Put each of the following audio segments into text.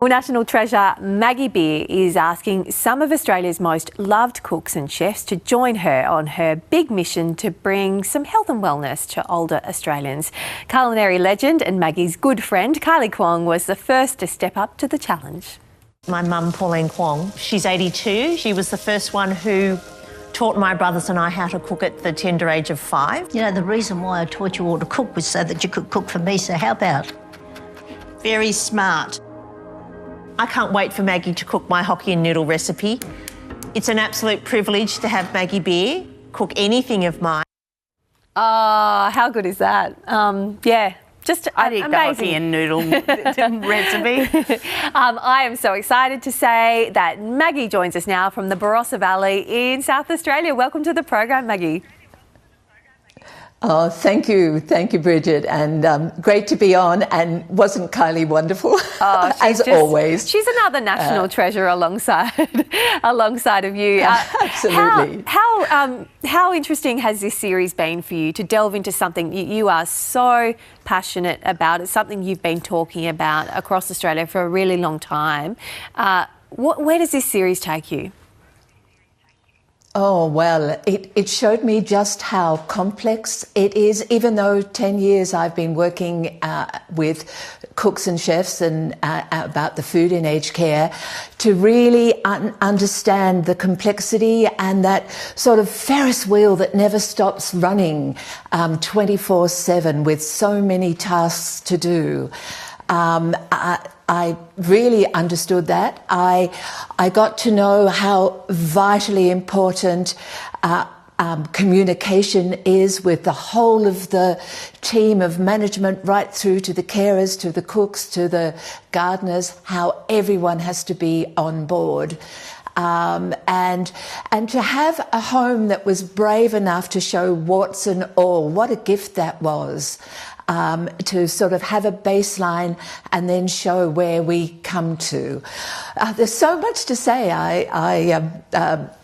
Well, National treasure Maggie Beer is asking some of Australia's most loved cooks and chefs to join her on her big mission to bring some health and wellness to older Australians. Culinary legend and Maggie's good friend Kylie Kwong was the first to step up to the challenge. My mum, Pauline Kwong, she's 82. She was the first one who taught my brothers and I how to cook at the tender age of 5. You know, the reason why I taught you all to cook was so that you could cook for me, so how about? Very smart. I can't wait for Maggie to cook my Hokkien noodle recipe. It's an absolute privilege to have Maggie Beer cook anything of mine. Oh, how good is that? Yeah. Just I'd eat amazing. the Hokkien noodle recipe. I am so excited to say that Maggie joins us now from the Barossa Valley in South Australia. Welcome to the program, Maggie. Oh, thank you, Bridget, and great to be on. And wasn't Kylie wonderful? Oh, as always. She's another national treasure alongside of you. Absolutely. How interesting has this series been for you to delve into something you are so passionate about? It's something you've been talking about across Australia for a really long time. Where does this series take you? Oh, well, it showed me just how complex it is, even though 10 years I've been working with cooks and chefs and about the food in aged care, to really understand the complexity and that sort of Ferris wheel that never stops running 24/7 with so many tasks to do. I really understood that. I got to know how vitally important communication is with the whole of the team of management, right through to the carers, to the cooks, to the gardeners, how everyone has to be on board. And to have a home that was brave enough to show warts and all, what a gift that was. To sort of have a baseline and then show where we come to. There's so much to say.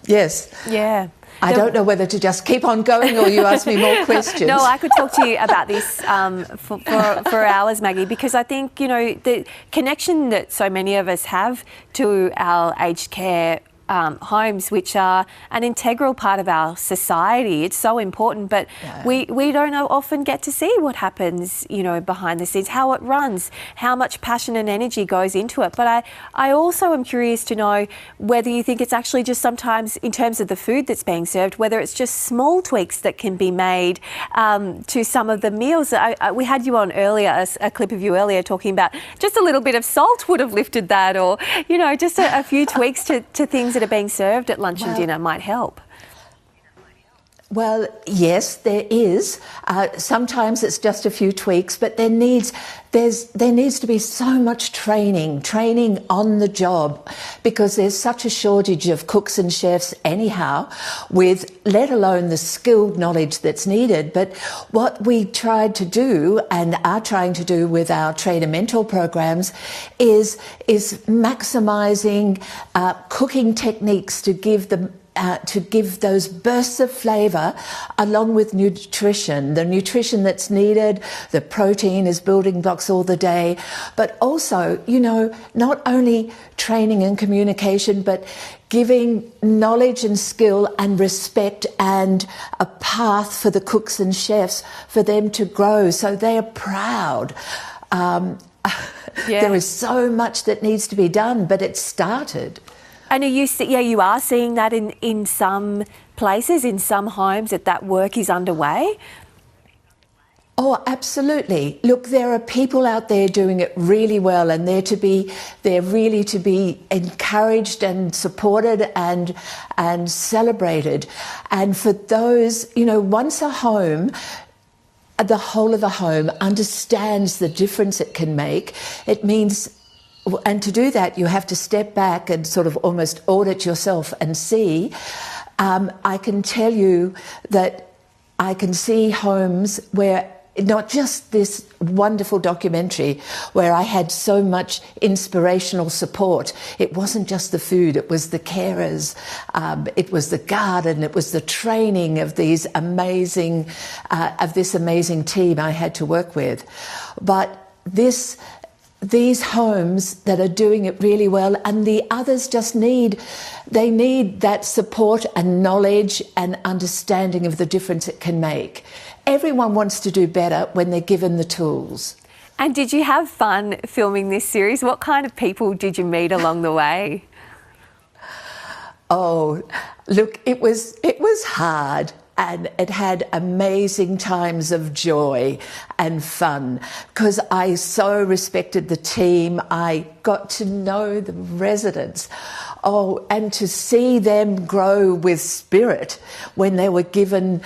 Yes. Yeah. I don't know whether to just keep on going or you ask me more questions. No, I could talk to you about this for hours, Maggie, because I think, you know, the connection that so many of us have to our aged care homes, which are an integral part of our society. It's so important, but we don't often get to see what happens, you know, behind the scenes, how it runs, how much passion and energy goes into it. But I also am curious to know whether you think it's actually just sometimes, in terms of the food that's being served, whether it's just small tweaks that can be made to some of the meals. We had you on earlier, a clip of you earlier, talking about just a little bit of salt would have lifted that, or, you know, just a few tweaks to things that are being served at lunch and dinner might help. Well, yes, there is. Sometimes it's just a few tweaks, but there needs to be so much training on the job, because there's such a shortage of cooks and chefs anyhow, with let alone the skilled knowledge that's needed. But what we tried to do and are trying to do with our trainer mentor programs is maximising cooking techniques to give those bursts of flavour, along with nutrition, the nutrition that's needed. The protein is building blocks all the day, but also, you know, not only training and communication, but giving knowledge and skill and respect and a path for the cooks and chefs for them to grow so they are proud. There is so much that needs to be done, but it's started. And you are seeing that in some places, in some homes, that work is underway? Oh, absolutely. Look, there are people out there doing it really well, and they're really to be encouraged and supported and celebrated. And for those, you know, once a home, the whole of a home understands the difference it can make, it means. And to do that, you have to step back and sort of almost audit yourself and see. I can tell you that I can see homes where, not just this wonderful documentary where I had so much inspirational support. It wasn't just the food, it was the carers, it was the garden, it was the training of this amazing team I had to work with. But these homes that are doing it really well, and the others just need that support and knowledge and understanding of the difference it can make. Everyone wants to do better when they're given the tools. And did you have fun filming this series? What kind of people did you meet along the way? Oh, look, it was hard. And it had amazing times of joy and fun because I so respected the team. I got to know the residents. Oh, and to see them grow with spirit when they were given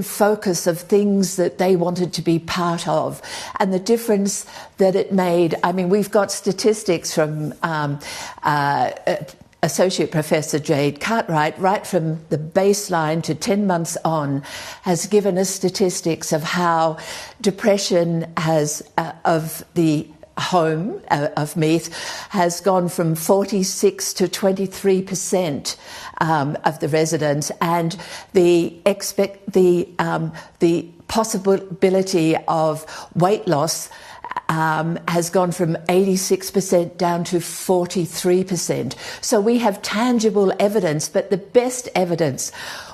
focus of things that they wanted to be part of, and the difference that it made. I mean, we've got statistics from Associate Professor Jade Cartwright, right from the baseline to 10 months on, has given us statistics of how depression of the home of Meath has gone from 46 to 23% of the residents, and the possibility of weight loss has gone from 86% down to 43%. So we have tangible evidence, but the best evidence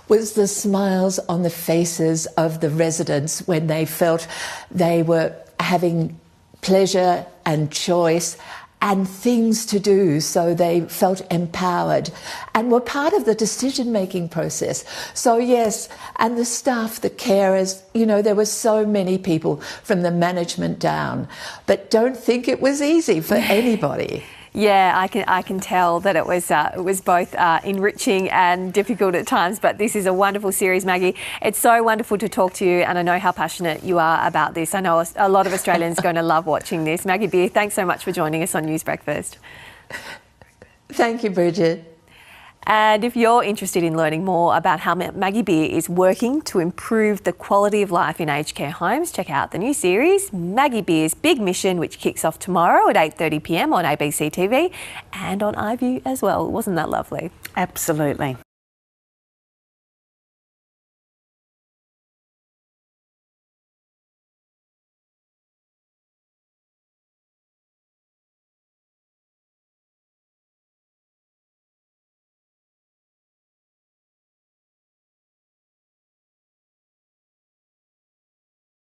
was the smiles on the faces of the residents when they felt they were having pleasure and choice and things to do, so they felt empowered and were part of the decision-making process. So yes, and the staff, the carers, there were so many people from the management down, but don't think it was easy for anybody. Yeah, I can tell that it was both enriching and difficult at times, but this is a wonderful series, Maggie. It's so wonderful to talk to you, and I know how passionate you are about this. I know a lot of Australians are going to love watching this. Maggie Beer, thanks so much for joining us on News Breakfast. Thank you, Bridget. And if you're interested in learning more about how Maggie Beer is working to improve the quality of life in aged care homes, check out the new series, Maggie Beer's Big Mission, which kicks off tomorrow at 8:30 p.m. on ABC TV and on iView as well. Wasn't that lovely? Absolutely.